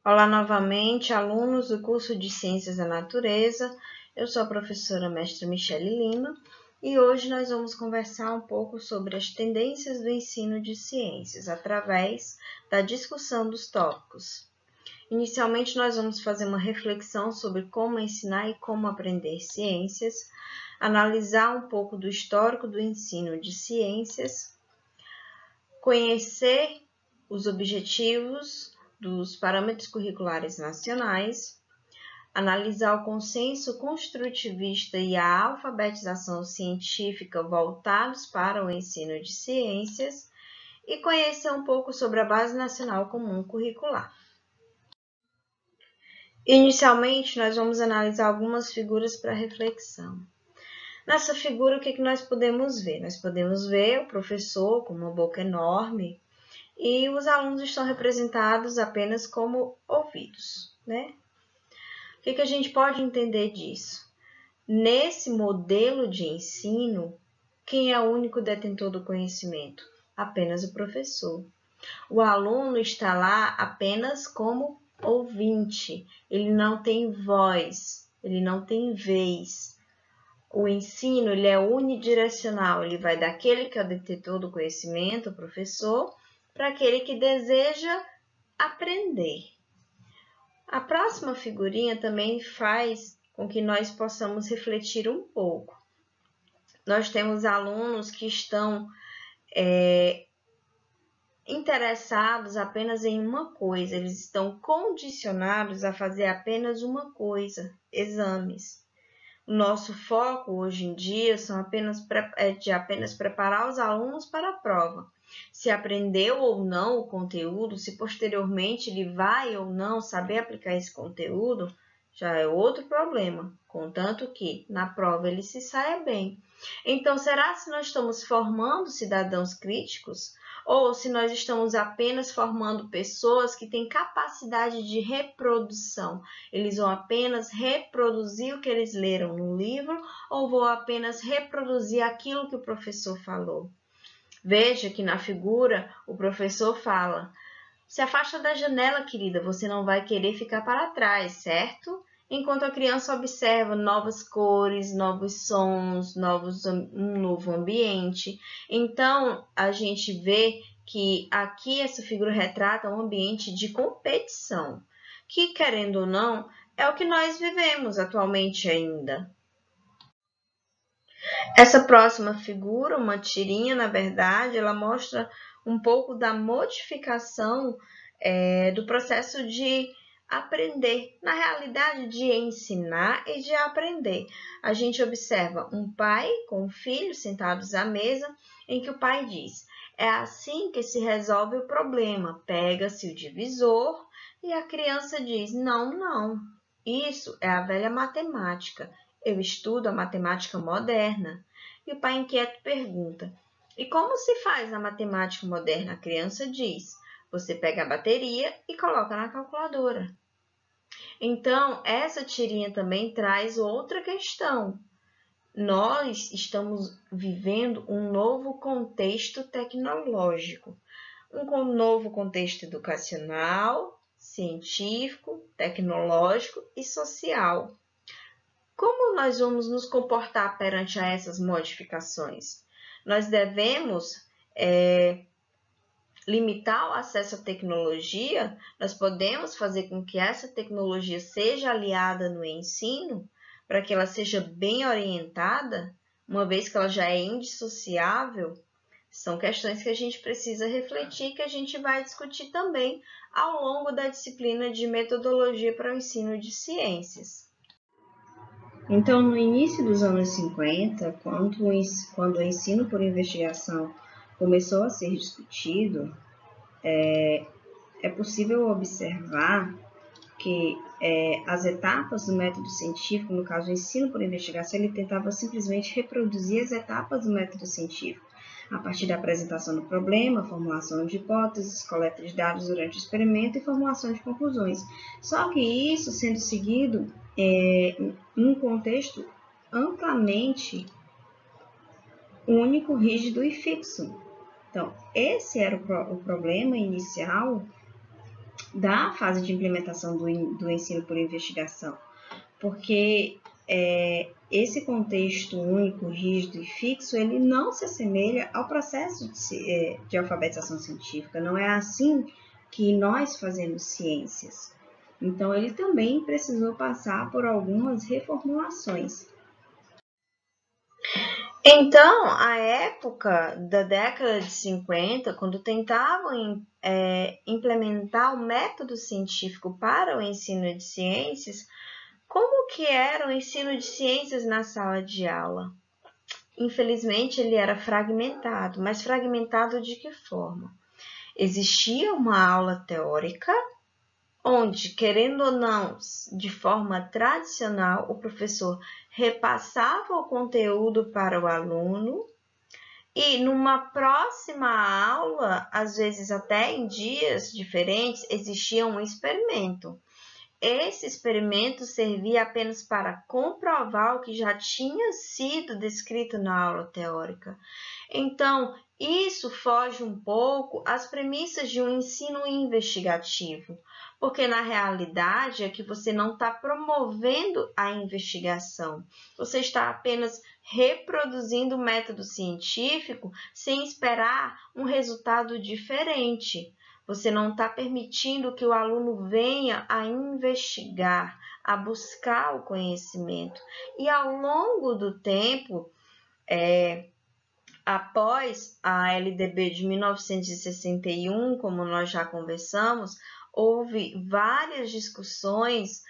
Olá novamente, alunos do curso de Ciências da Natureza. Eu sou a professora mestra Michele Lima e hoje nós vamos conversar um pouco sobre as tendências do ensino de ciências através da discussão dos tópicos. Inicialmente, nós vamos fazer uma reflexão sobre como ensinar e como aprender ciências, analisar um pouco do histórico do ensino de ciências, conhecer os objetivos dos parâmetros curriculares nacionais, analisar o consenso construtivista e a alfabetização científica voltados para o ensino de ciências e conhecer um pouco sobre a Base Nacional Comum Curricular. Inicialmente, nós vamos analisar algumas figuras para reflexão. Nessa figura, o que nós podemos ver? Nós podemos ver o professor com uma boca enorme, e os alunos estão representados apenas como ouvidos, né? O que a gente pode entender disso? Nesse modelo de ensino, quem é o único detentor do conhecimento? Apenas o professor. O aluno está lá apenas como ouvinte, ele não tem voz, ele não tem vez. O ensino ele é unidirecional, ele vai daquele que é o detentor do conhecimento, o professor, para aquele que deseja aprender. A próxima figurinha também faz com que nós possamos refletir um pouco. Nós temos alunos que estão interessados apenas em uma coisa, eles estão condicionados a fazer apenas uma coisa, exames. O nosso foco hoje em dia é de apenas preparar os alunos para a prova. Se aprendeu ou não o conteúdo, se posteriormente ele vai ou não saber aplicar esse conteúdo, já é outro problema, contanto que na prova ele se saia bem. Então, será que nós estamos formando cidadãos críticos? Ou se nós estamos apenas formando pessoas que têm capacidade de reprodução? Eles vão apenas reproduzir o que eles leram no livro ou vão apenas reproduzir aquilo que o professor falou? Veja que na figura o professor fala: se afasta da janela, querida, você não vai querer ficar para trás, certo? Enquanto a criança observa novas cores, novos sons, um novo ambiente. Então, a gente vê que aqui essa figura retrata um ambiente de competição, que, querendo ou não, é o que nós vivemos atualmente ainda. Essa próxima figura, uma tirinha, na verdade, ela mostra um pouco da modificação do processo de aprender, na realidade de ensinar e de aprender. A gente observa um pai com um filho sentados à mesa, em que o pai diz: é assim que se resolve o problema, pega-se o divisor e a criança diz: não, não, isso é a velha matemática, eu estudo a matemática moderna. E o pai inquieto pergunta: e como se faz na matemática moderna? A criança diz: você pega a bateria e coloca na calculadora. Então, essa tirinha também traz outra questão. Nós estamos vivendo um novo contexto tecnológico, um novo contexto educacional, científico, tecnológico e social. Como nós vamos nos comportar perante a essas modificações? Nós devemos limitar o acesso à tecnologia? Nós podemos fazer com que essa tecnologia seja aliada no ensino, para que ela seja bem orientada, uma vez que ela já é indissociável? São questões que a gente precisa refletir, que a gente vai discutir também ao longo da disciplina de metodologia para o ensino de ciências. Então, no início dos anos 50, quando o ensino por investigação começou a ser discutido, é possível observar que as etapas do método científico, no caso o ensino por investigação, ele tentava simplesmente reproduzir as etapas do método científico, a partir da apresentação do problema, formulação de hipóteses, coleta de dados durante o experimento e formulação de conclusões. Só que isso sendo seguido em um contexto amplamente único, rígido e fixo. Então, esse era o problema inicial da fase de implementação do ensino por investigação, porque esse contexto único, rígido e fixo, ele não se assemelha ao processo de alfabetização científica, não é assim que nós fazemos ciências. Então, ele também precisou passar por algumas reformulações. Então, a época da década de 50, quando tentavam implementar o método científico para o ensino de ciências, como que era o ensino de ciências na sala de aula? Infelizmente, ele era fragmentado, mas fragmentado de que forma? Existia uma aula teórica, onde, querendo ou não, de forma tradicional, o professor repassava o conteúdo para o aluno e numa próxima aula, às vezes até em dias diferentes, existia um experimento. Esse experimento servia apenas para comprovar o que já tinha sido descrito na aula teórica. Então, isso foge um pouco às premissas de um ensino investigativo, porque na realidade é que você não está promovendo a investigação, você está apenas reproduzindo o método científico sem esperar um resultado diferente. Você não está permitindo que o aluno venha a investigar, a buscar o conhecimento. E ao longo do tempo, após a LDB de 1961, como nós já conversamos, houve várias discussões,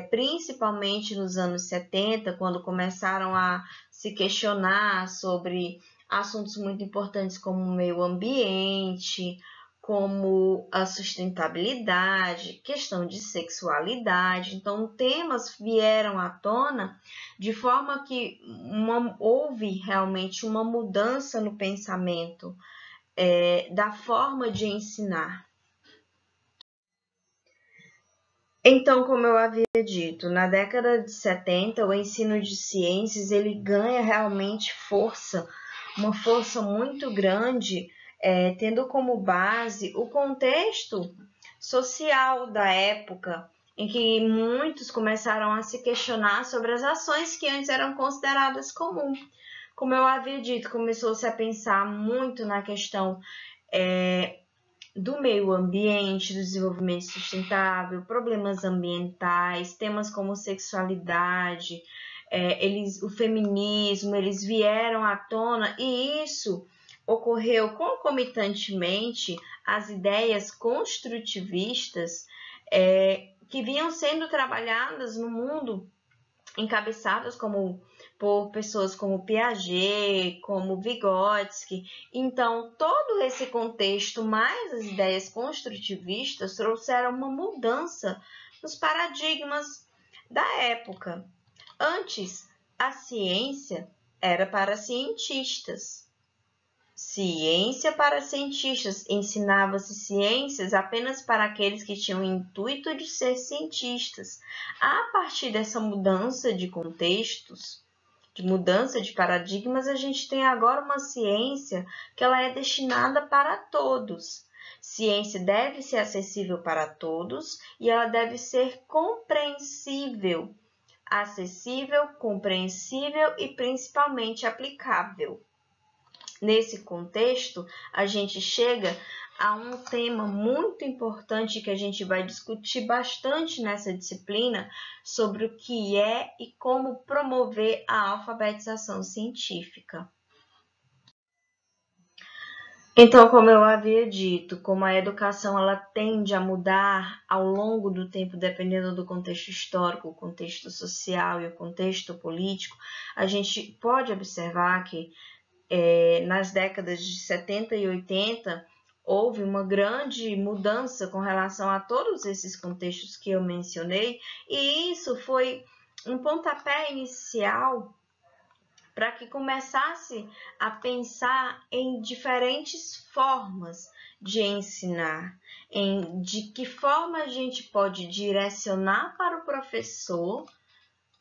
principalmente nos anos 70, quando começaram a se questionar sobre assuntos muito importantes como o meio ambiente, como a sustentabilidade, questão de sexualidade. Então, temas vieram à tona de forma que houve realmente uma mudança no pensamento da forma de ensinar. Então, como eu havia dito, na década de 70, o ensino de ciências ele ganha realmente força, uma força muito grande, tendo como base o contexto social da época, em que muitos começaram a se questionar sobre as ações que antes eram consideradas comuns. Como eu havia dito, começou-se a pensar muito na questão do meio ambiente, do desenvolvimento sustentável, problemas ambientais, temas como sexualidade, o feminismo, eles vieram à tona e isso ocorreu concomitantemente às ideias construtivistas que vinham sendo trabalhadas no mundo, encabeçadas por pessoas como Piaget, como Vygotsky. Então, todo esse contexto, mais as ideias construtivistas, trouxeram uma mudança nos paradigmas da época. Antes, a ciência era para cientistas. Ciência para cientistas. Ensinava-se ciências apenas para aqueles que tinham o intuito de ser cientistas. A partir dessa mudança de contextos, de mudança de paradigmas, a gente tem agora uma ciência que ela é destinada para todos. Ciência deve ser acessível para todos e ela deve ser compreensível. Acessível, compreensível e principalmente aplicável. Nesse contexto, a gente chega a um tema muito importante que a gente vai discutir bastante nessa disciplina sobre o que é e como promover a alfabetização científica. Então, como eu havia dito, como a educação ela tende a mudar ao longo do tempo, dependendo do contexto histórico, o contexto social e o contexto político, a gente pode observar que nas décadas de 70 e 80, houve uma grande mudança com relação a todos esses contextos que eu mencionei, e isso foi um pontapé inicial para que começasse a pensar em diferentes formas de ensinar, de que forma a gente pode direcionar para o professor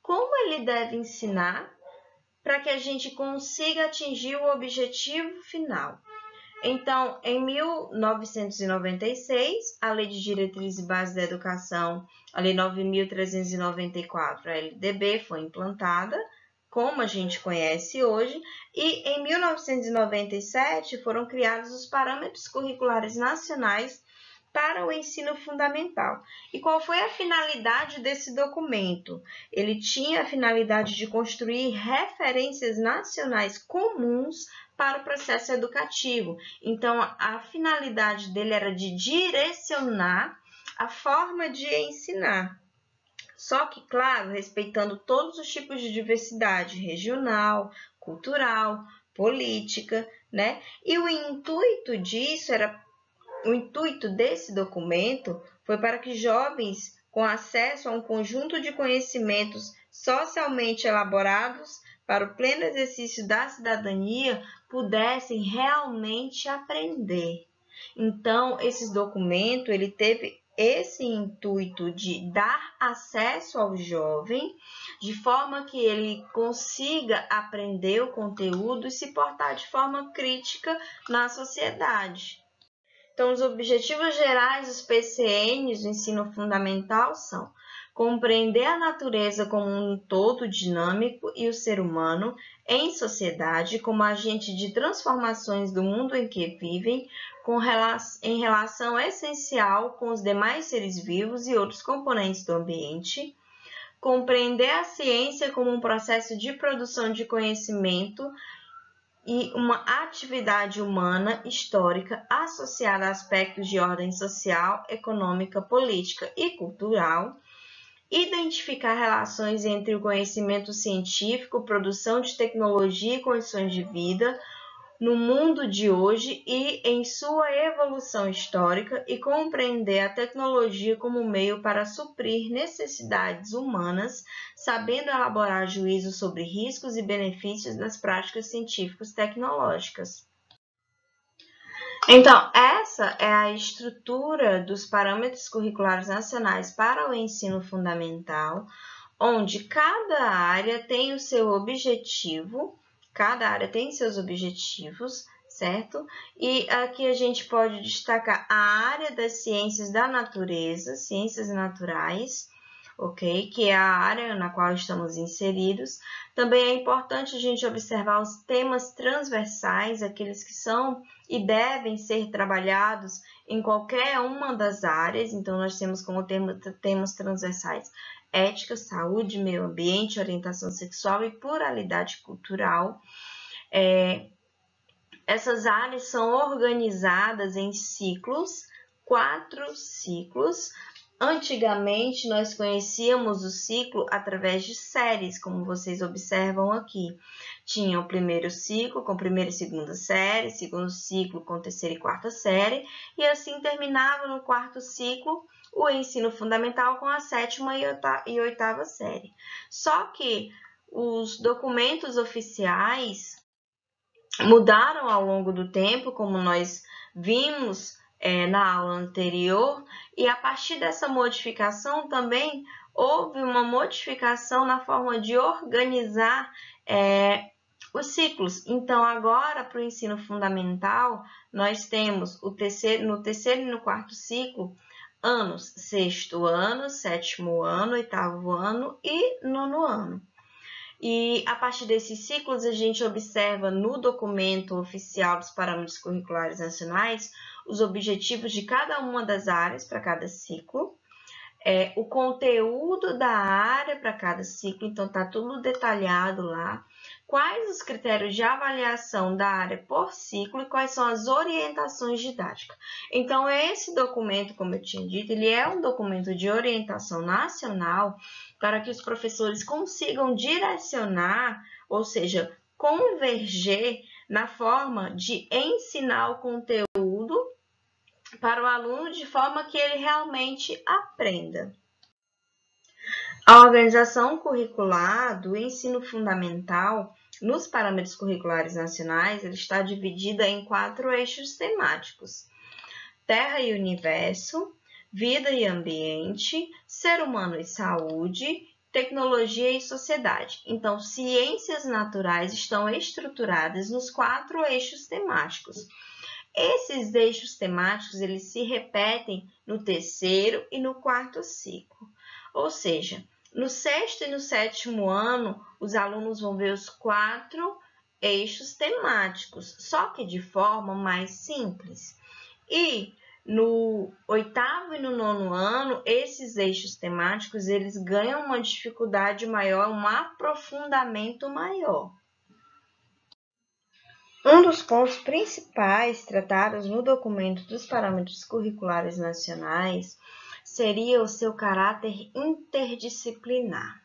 como ele deve ensinar para que a gente consiga atingir o objetivo final. Então, em 1996, a Lei de Diretrizes e Bases da Educação, a Lei 9.394, a LDB, foi implantada, como a gente conhece hoje, e em 1997 foram criados os Parâmetros Curriculares Nacionais para o ensino fundamental. E qual foi a finalidade desse documento? Ele tinha a finalidade de construir referências nacionais comuns para o processo educativo. Então, a finalidade dele era de direcionar a forma de ensinar. Só que, claro, respeitando todos os tipos de diversidade regional, cultural, política, né? E o intuito desse documento foi para que jovens com acesso a um conjunto de conhecimentos socialmente elaborados para o pleno exercício da cidadania pudessem realmente aprender. Então, esse documento ele teve esse intuito de dar acesso ao jovem, de forma que ele consiga aprender o conteúdo e se portar de forma crítica na sociedade. Então, os objetivos gerais dos PCNs do ensino fundamental são compreender a natureza como um todo dinâmico e o ser humano em sociedade como agente de transformações do mundo em que vivem, em relação essencial com os demais seres vivos e outros componentes do ambiente, compreender a ciência como um processo de produção de conhecimento e uma atividade humana histórica associada a aspectos de ordem social, econômica, política e cultural, identificar relações entre o conhecimento científico, produção de tecnologia e condições de vida no mundo de hoje e em sua evolução histórica e compreender a tecnologia como meio para suprir necessidades humanas, sabendo elaborar juízos sobre riscos e benefícios das práticas científicas tecnológicas. Então, essa é a estrutura dos parâmetros curriculares nacionais para o ensino fundamental, onde cada área tem o seu objetivo. Cada área tem seus objetivos, certo? E aqui a gente pode destacar a área das ciências da natureza, ciências naturais, ok? Que é a área na qual estamos inseridos. Também é importante a gente observar os temas transversais, aqueles que são e devem ser trabalhados em qualquer uma das áreas. Então, nós temos como temas transversais ética, saúde, meio ambiente, orientação sexual e pluralidade cultural. Essas áreas são organizadas em ciclos, 4 ciclos. Antigamente, nós conhecíamos o ciclo através de séries, como vocês observam aqui. Tinha o primeiro ciclo com primeira e segunda série, segundo ciclo com terceira e quarta série, e assim terminava no quarto ciclo o ensino fundamental com a sétima e oitava série. Só que os documentos oficiais mudaram ao longo do tempo, como nós vimos na aula anterior, e a partir dessa modificação também houve uma modificação na forma de organizar os ciclos. Então, agora, para o ensino fundamental, nós temos no terceiro e no quarto ciclo, anos, sexto ano, sétimo ano, oitavo ano e nono ano. E a partir desses ciclos, a gente observa no documento oficial dos Parâmetros Curriculares Nacionais os objetivos de cada uma das áreas para cada ciclo, o conteúdo da área para cada ciclo, então está tudo detalhado lá, quais os critérios de avaliação da área por ciclo e quais são as orientações didáticas. Então, esse documento, como eu tinha dito, ele é um documento de orientação nacional para que os professores consigam direcionar, ou seja, converger na forma de ensinar o conteúdo para o aluno de forma que ele realmente aprenda. A organização curricular do ensino fundamental nos parâmetros curriculares nacionais ele está dividida em 4 eixos temáticos: Terra e Universo, Vida e Ambiente, Ser Humano e Saúde, Tecnologia e Sociedade. Então, ciências naturais estão estruturadas nos 4 eixos temáticos. Esses eixos temáticos eles se repetem no terceiro e no quarto ciclo. Ou seja, no sexto e no sétimo ano, os alunos vão ver os 4 eixos temáticos, só que de forma mais simples. E no oitavo e no nono ano, esses eixos temáticos eles ganham uma dificuldade maior, um aprofundamento maior. Um dos pontos principais tratados no documento dos parâmetros curriculares nacionais seria o seu caráter interdisciplinar.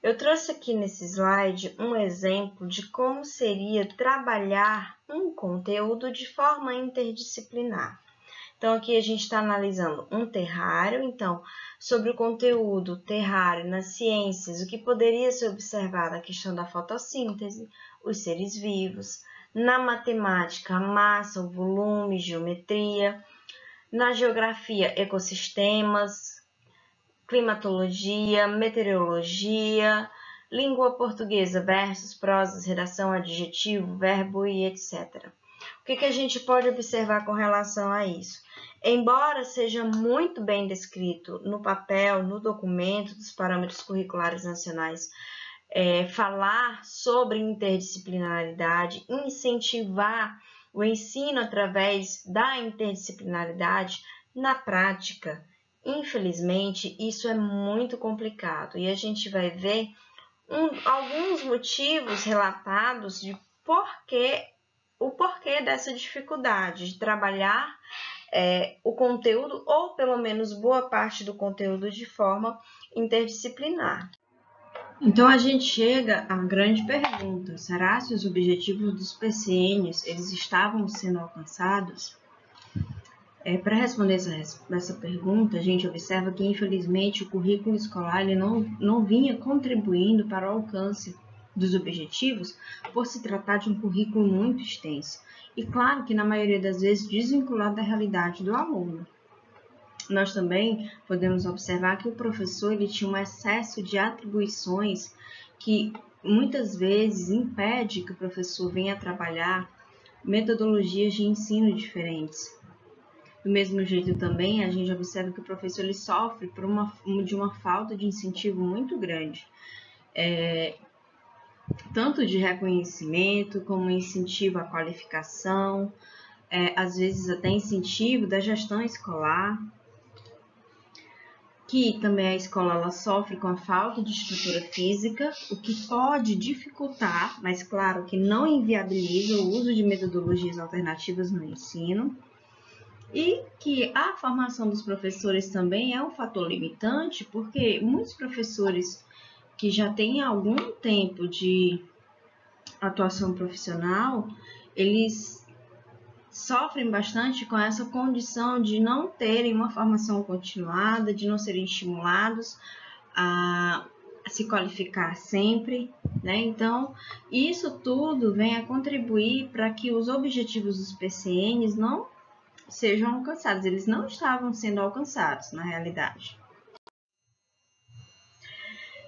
Eu trouxe aqui nesse slide um exemplo de como seria trabalhar um conteúdo de forma interdisciplinar. Então, aqui a gente está analisando um terrário, então, sobre o conteúdo terrário nas ciências, o que poderia ser observado a questão da fotossíntese, os seres vivos, na matemática, a massa, o volume, geometria, na geografia, ecossistemas, climatologia, meteorologia, língua portuguesa, versos, prosas, redação, adjetivo, verbo e etc. O que a gente pode observar com relação a isso? Embora seja muito bem descrito no papel, no documento dos parâmetros curriculares nacionais, falar sobre interdisciplinaridade, incentivar o ensino através da interdisciplinaridade, na prática, infelizmente, isso é muito complicado e a gente vai ver alguns motivos relatados de o porquê dessa dificuldade de trabalhar o conteúdo, ou pelo menos boa parte do conteúdo, de forma interdisciplinar. Então a gente chega à grande pergunta: será que os objetivos dos PCNs eles estavam sendo alcançados? Para responder essa pergunta, a gente observa que, infelizmente, o currículo escolar ele não vinha contribuindo para o alcance dos objetivos por se tratar de um currículo muito extenso e, claro, que na maioria das vezes desvinculado da realidade do aluno. Nós também podemos observar que o professor ele tinha um excesso de atribuições que muitas vezes impede que o professor venha trabalhar metodologias de ensino diferentes. Do mesmo jeito também, a gente observa que o professor ele sofre de uma falta de incentivo muito grande, tanto de reconhecimento como incentivo à qualificação, às vezes até incentivo da gestão escolar, que também a escola ela sofre com a falta de estrutura física, o que pode dificultar, mas claro que não inviabiliza o uso de metodologias alternativas no ensino. E que a formação dos professores também é um fator limitante, porque muitos professores que já têm algum tempo de atuação profissional, eles sofrem bastante com essa condição de não terem uma formação continuada, de não serem estimulados a se qualificar sempre, né? Então, isso tudo vem a contribuir para que os objetivos dos PCNs não sejam alcançados. Eles não estavam sendo alcançados, na realidade.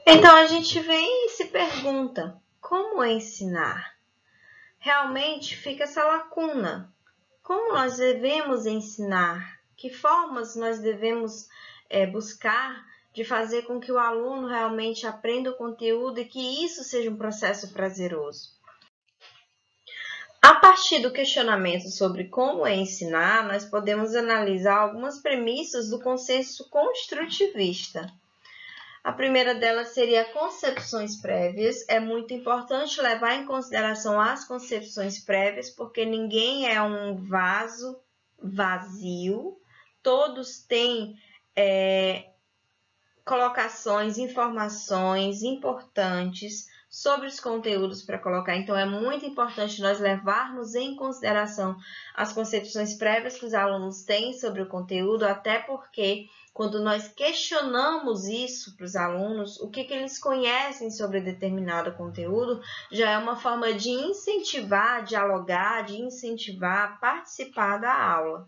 Então, a gente vem e se pergunta, como ensinar? Realmente fica essa lacuna. Como nós devemos ensinar? Que formas nós devemos buscar de fazer com que o aluno realmente aprenda o conteúdo e que isso seja um processo prazeroso? A partir do questionamento sobre como ensinar, nós podemos analisar algumas premissas do consenso construtivista. A primeira delas seria concepções prévias. É muito importante levar em consideração as concepções prévias, porque ninguém é um vaso vazio. Todos têm colocações, informações importantes sobre os conteúdos para colocar. Então, é muito importante nós levarmos em consideração as concepções prévias que os alunos têm sobre o conteúdo, até porque quando nós questionamos isso para os alunos, o que eles conhecem sobre determinado conteúdo, já é uma forma de incentivar, dialogar, de incentivar a participar da aula.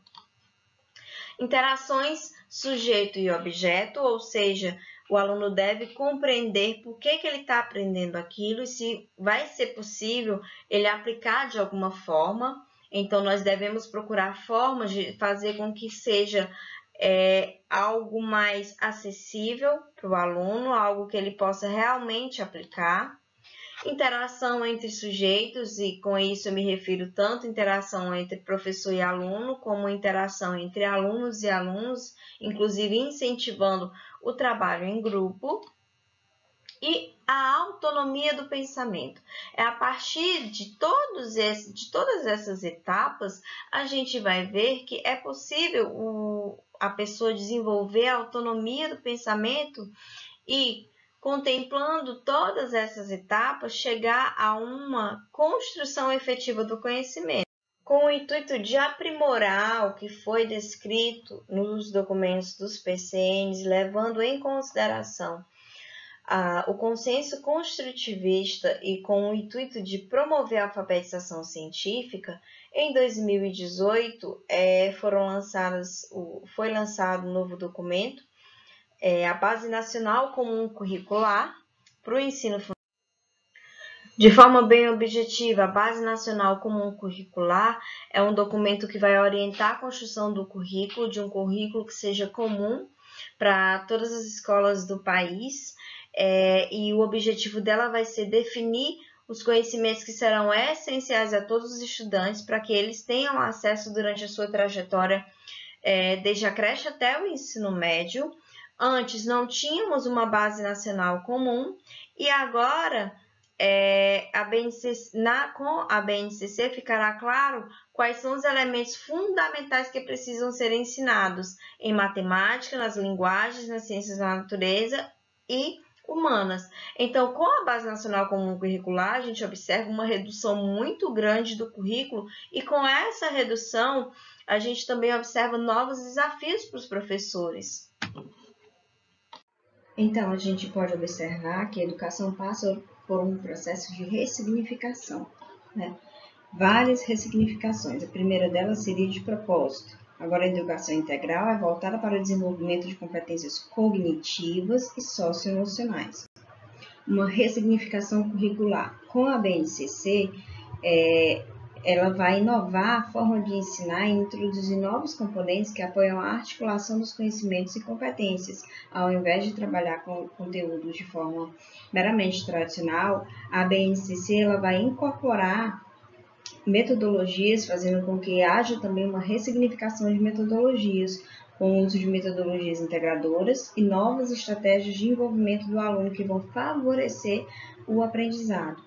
Interações sujeito e objeto, ou seja, o aluno deve compreender por que ele está aprendendo aquilo e se vai ser possível ele aplicar de alguma forma. Então, nós devemos procurar formas de fazer com que seja algo mais acessível para o aluno, algo que ele possa realmente aplicar. Interação entre sujeitos, e com isso eu me refiro tanto à interação entre professor e aluno, como interação entre alunos e alunos, inclusive incentivando o trabalho em grupo. E a autonomia do pensamento. É a partir de todas essas etapas, a gente vai ver que é possível a pessoa desenvolver a autonomia do pensamento e, contemplando todas essas etapas, chegar a uma construção efetiva do conhecimento, com o intuito de aprimorar o que foi descrito nos documentos dos PCNs, levando em consideração o consenso construtivista e com o intuito de promover a alfabetização científica. Em 2018, foi lançado um novo documento, a Base Nacional Comum Curricular para o Ensino Fundamental. De forma bem objetiva, a Base Nacional Comum Curricular é um documento que vai orientar a construção do currículo, de um currículo que seja comum para todas as escolas do país, e o objetivo dela vai ser definir os conhecimentos que serão essenciais a todos os estudantes para que eles tenham acesso durante a sua trajetória, desde a creche até o ensino médio. Antes não tínhamos uma base nacional comum e agora com a BNCC ficará claro quais são os elementos fundamentais que precisam ser ensinados em matemática, nas linguagens, nas ciências da natureza e humanas. Então, com a Base Nacional Comum Curricular, a gente observa uma redução muito grande do currículo e com essa redução, a gente também observa novos desafios para os professores. Então, a gente pode observar que a educação passa por um processo de ressignificação, né? Várias ressignificações. A primeira delas seria de propósito. Agora, a educação integral é voltada para o desenvolvimento de competências cognitivas e socioemocionais. Uma ressignificação curricular. Com a BNCC, ela vai inovar a forma de ensinar e introduzir novos componentes que apoiam a articulação dos conhecimentos e competências. Ao invés de trabalhar com conteúdos de forma meramente tradicional, a BNCC ela vai incorporar metodologias, fazendo com que haja também uma ressignificação de metodologias, com o uso de metodologias integradoras e novas estratégias de envolvimento do aluno que vão favorecer o aprendizado.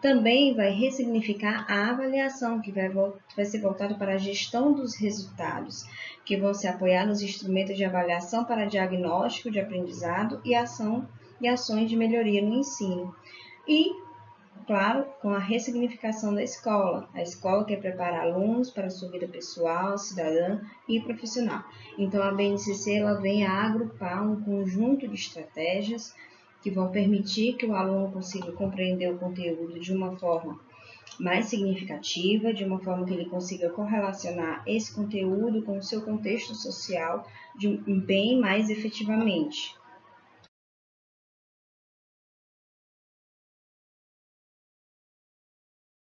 Também vai ressignificar a avaliação, que vai ser voltada para a gestão dos resultados, que vão se apoiar nos instrumentos de avaliação para diagnóstico de aprendizado e ações de melhoria no ensino. E, claro, com a ressignificação da escola. A escola quer preparar alunos para a sua vida pessoal, cidadã e profissional. Então, a BNCC ela vem a agrupar um conjunto de estratégias que vão permitir que o aluno consiga compreender o conteúdo de uma forma mais significativa, de uma forma que ele consiga correlacionar esse conteúdo com o seu contexto social bem mais efetivamente.